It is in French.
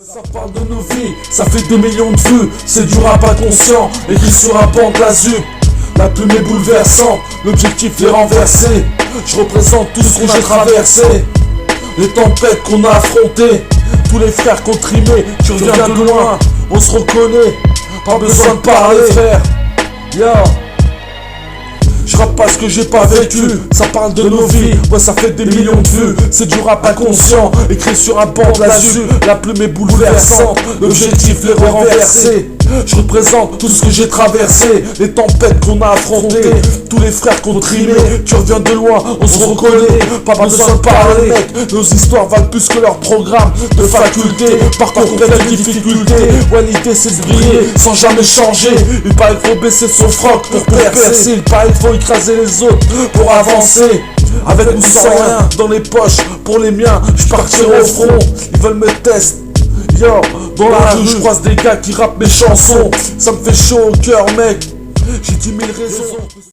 Ça parle de nos vies, ça fait 2 millions de vues. C'est du rap inconscient, écrit sur un banc de la ZUP. La plume est bouleversante, l'objectif est renversé. Je représente tout ce qu'on a traversé, les tempêtes qu'on a affrontées, tous les frères qu'on trimé. Tu reviens de loin, on se reconnaît, pas besoin de parler frère. Yo, je rappe pas ce que j'ai pas vécu, ça parle de nos vies, ouais ça fait des millions de vues. C'est du rap inconscient, écrit sur un banc de la ZUP. La plume est bouleversante, l'objectif est renversé. Je représente tout ce que j'ai traversé, les tempêtes qu'on a affrontées, tous les frères qu'on trimé. Tu reviens de loin, on se reconnaît, pas besoin de parler mec. Nos histoires valent plus que leur programme de faculté, parcours plein de difficultés. Ouais l'idée c'est de briller sans jamais changer. Il paraît qu'il faut baisser son froc pour percer. Il paraît qu'il faut écraser les autres pour avancer. Avec ou sans rien dans les poches, pour les miens, je partirai au front. Ils veulent me tester. Yo, dans la rue, je croise des gars qui rappent mes chansons. Ça me fait chaud au cœur, mec. J'ai 10 000 raisons.